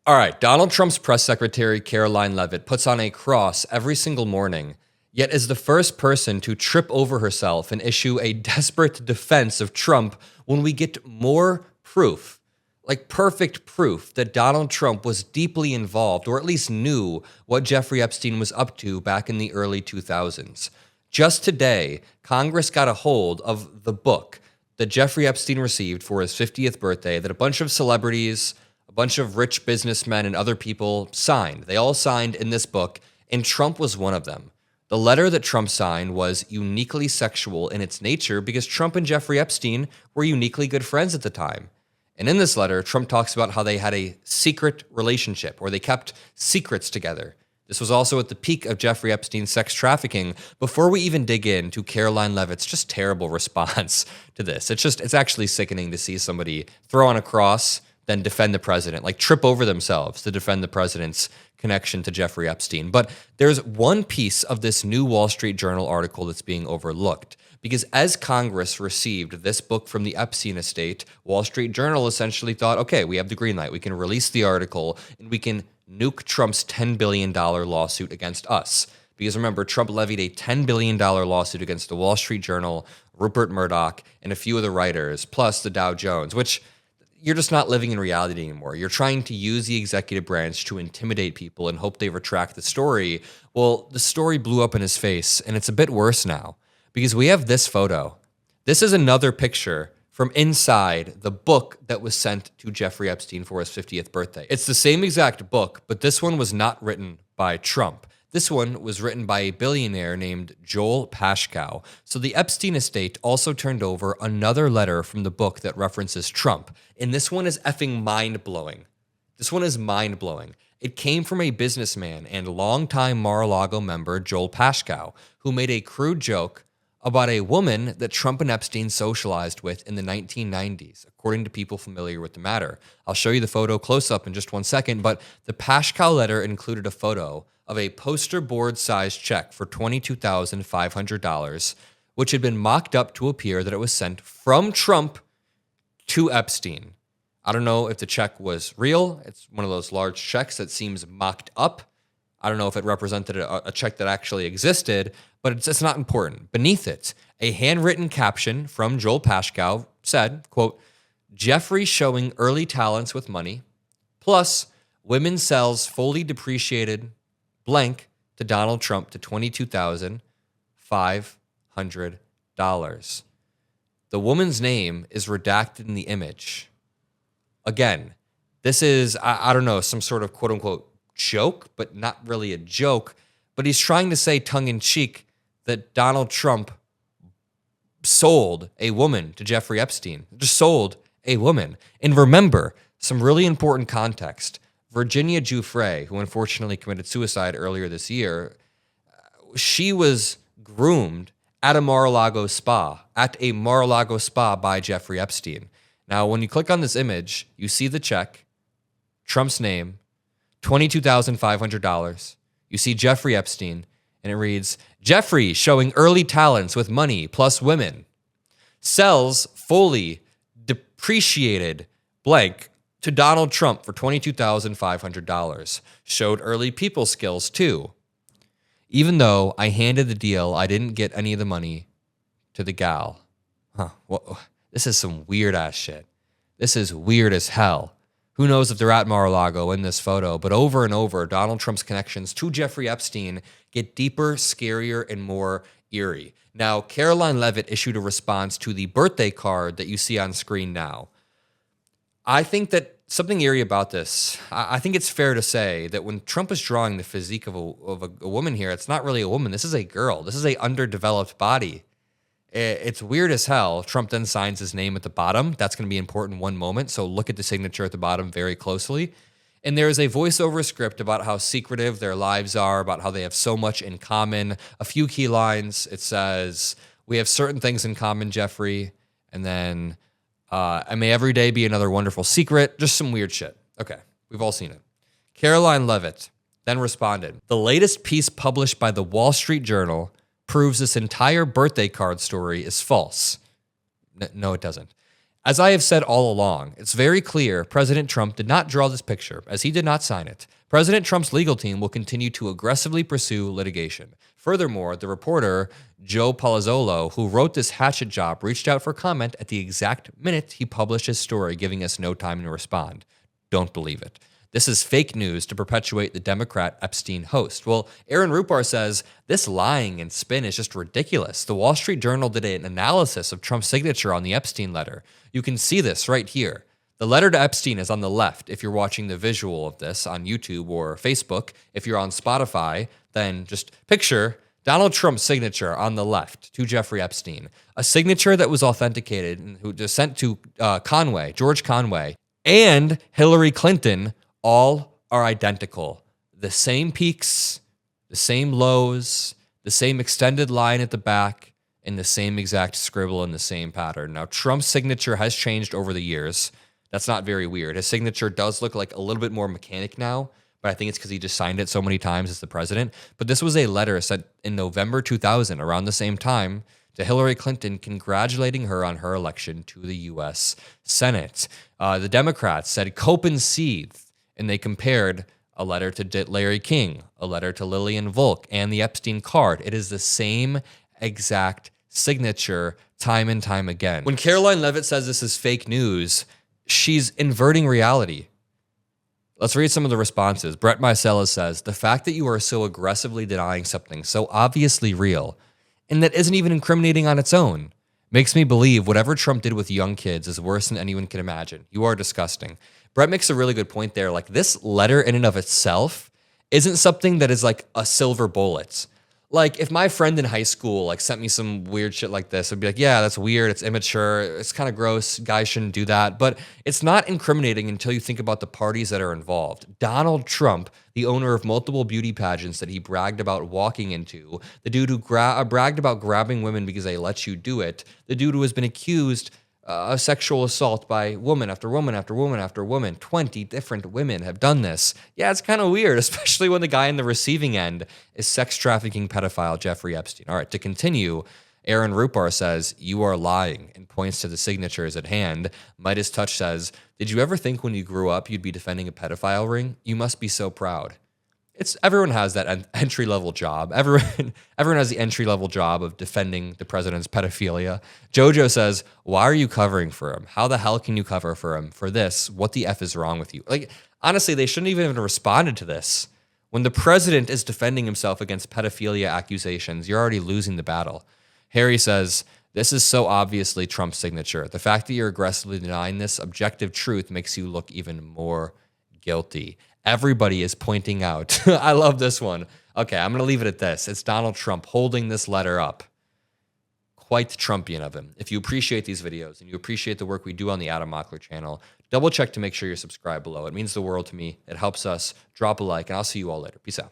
All right, Donald Trump's press secretary, Caroline Leavitt, puts on a cross every single morning, yet is the first person to trip over herself and issue a desperate defense of Trump when we get more proof, like perfect proof, that Donald Trump was deeply involved, or at least knew what Jeffrey Epstein was up to back in the early 2000s. Just today, Congress got a hold of the book that Jeffrey Epstein received for his 50th birthday that a bunch of celebrities, a bunch of rich businessmen and other people signed. They all signed in this book, and Trump was one of them. The letter that Trump signed was uniquely sexual in its nature because Trump and Jeffrey Epstein were uniquely good friends at the time. And in this letter, Trump talks about how they had a secret relationship, or they kept secrets together. This was also at the peak of Jeffrey Epstein's sex trafficking. Before we even dig into Caroline Leavitt's just terrible response to this, it's actually sickening to see somebody throw on a cross, then defend the president, like trip over themselves to defend the president's connection to Jeffrey Epstein. But there's one piece of this new Wall Street Journal article that's being overlooked. Because as Congress received this book from the Epstein estate, Wall Street Journal essentially thought, okay, we have the green light. We can release the article and we can nuke Trump's $10 billion lawsuit against us. Because remember, Trump levied a $10 billion lawsuit against the Wall Street Journal, Rupert Murdoch, and a few of the writers, plus the Dow Jones, which you're just not living in reality anymore. You're trying to use the executive branch to intimidate people and hope they retract the story. Well, the story blew up in his face, and it's a bit worse now because we have this photo. This is another picture from inside the book that was sent to Jeffrey Epstein for his 50th birthday. It's the same exact book, but this one was not written by Trump. This one was written by a billionaire named Joel Pascow. So the Epstein estate also turned over another letter from the book that references Trump. And this one is effing mind-blowing. This one is mind-blowing. It came from a businessman and longtime Mar-a-Lago member, Joel Pascow, who made a crude joke about a woman that Trump and Epstein socialized with in the 1990s, according to people familiar with the matter. I'll show you the photo close up in just 1 second, but the Pascow letter included a photo of a poster board-sized check for $22,500, which had been mocked up to appear that it was sent from Trump to Epstein. I don't know if the check was real. It's one of those large checks that seems mocked up. I don't know if it represented a check that actually existed, but it's not important. Beneath it, a handwritten caption from Joel Pascow said, quote, "Jeffrey showing early talents with money, plus women sells fully depreciated blank to Donald Trump to $22,500. The woman's name is redacted in the image. Again, this is, I don't know, some sort of quote unquote joke, but not really a joke. But he's trying to say tongue in cheek that Donald Trump sold a woman to Jeffrey Epstein, just sold a woman. And remember, some really important context. Virginia Giuffre, who unfortunately committed suicide earlier this year, she was groomed at a Mar-a-Lago spa by Jeffrey Epstein. Now, when you click on this image, you see the check, Trump's name, $22,500. You see Jeffrey Epstein, and it reads, "Jeffrey showing early talents with money plus women. Sells fully depreciated blank to Donald Trump for $22,500. Showed early people skills too. Even though I handed the deal, I didn't get any of the money to the gal." Well, this is some weird ass shit. This is weird as hell. Who knows if they're at Mar-a-Lago in this photo, but over and over, Donald Trump's connections to Jeffrey Epstein get deeper, scarier, and more eerie. Now, Caroline Leavitt issued a response to the birthday card that you see on screen now. I think that something eerie about this, I think it's fair to say that when Trump is drawing the physique of a woman here, it's not really a woman. This is a girl. This is a underdeveloped body. It's weird as hell. Trump then signs his name at the bottom. That's going to be important in one moment, so look at the signature at the bottom very closely. And there is a voiceover script about how secretive their lives are, about how they have so much in common. A few key lines. It says, "We have certain things in common, Jeffrey." And then, "And may every day be another wonderful secret." Just some weird shit. Okay, we've all seen it. Caroline Leavitt then responded, "The latest piece published by the Wall Street Journal proves this entire birthday card story is false." No, it doesn't. As I have said all along, it's very clear President Trump did not draw this picture, as he did not sign it. President Trump's legal team will continue to aggressively pursue litigation. Furthermore, the reporter, Joe Palazzolo, who wrote this hatchet job, reached out for comment at the exact minute he published his story, giving us no time to respond. Don't believe it. This is fake news to perpetuate the Democrat Epstein host. Well, Aaron Rupar says this lying and spin is just ridiculous. The Wall Street Journal did an analysis of Trump's signature on the Epstein letter. You can see this right here. The letter to Epstein is on the left if you're watching the visual of this on YouTube or Facebook. If you're on Spotify, then just picture Donald Trump's signature on the left to Jeffrey Epstein. A signature that was authenticated and who was sent to George Conway, and Hillary Clinton. All are identical. The same peaks, the same lows, the same extended line at the back, and the same exact scribble in the same pattern. Now, Trump's signature has changed over the years. That's not very weird. His signature does look like a little bit more mechanic now, but I think it's because he just signed it so many times as the president. But this was a letter sent in November 2000, around the same time, to Hillary Clinton congratulating her on her election to the U.S. Senate. The Democrats said cope and seethe. And they compared a letter to Larry King, a letter to Lillian Volk, and the Epstein card. It is the same exact signature time and time again. When Caroline Leavitt says this is fake news, she's inverting reality. Let's read some of the responses. Brett Micella says, the fact that you are so aggressively denying something so obviously real, and that isn't even incriminating on its own, makes me believe whatever Trump did with young kids is worse than anyone can imagine. You are disgusting. Brett makes a really good point there. Like, this letter in and of itself isn't something that is like a silver bullet. Like, if my friend in high school like sent me some weird shit like this, I'd be like, yeah, that's weird. It's immature. It's kind of gross. Guys shouldn't do that. But it's not incriminating until you think about the parties that are involved. Donald Trump, the owner of multiple beauty pageants that he bragged about walking into, the dude who bragged about grabbing women because they let you do it, the dude who has been accused of sexual assault by woman after woman after woman after woman. 20 different women have done this. Yeah, it's kind of weird, especially when the guy in the receiving end is sex trafficking pedophile Jeffrey Epstein. All right, to continue, Aaron Rupar says, you are lying, and points to the signatures at hand. MeidasTouch says, did you ever think when you grew up you'd be defending a pedophile ring? You must be so proud. Everyone has that entry-level job. Everyone has the entry-level job of defending the president's pedophilia. Jojo says, why are you covering for him? How the hell can you cover for him for this? What the F is wrong with you? Like, honestly, they shouldn't even have responded to this. When the president is defending himself against pedophilia accusations, you're already losing the battle. Harry says, this is so obviously Trump's signature. The fact that you're aggressively denying this objective truth makes you look even more guilty. Everybody is pointing out. I love this one. Okay, I'm going to leave it at this. It's Donald Trump holding this letter up. Quite Trumpian of him. If you appreciate these videos and you appreciate the work we do on the Adam Mockler channel, double check to make sure you're subscribed below. It means the world to me. It helps us. Drop a like, and I'll see you all later. Peace out.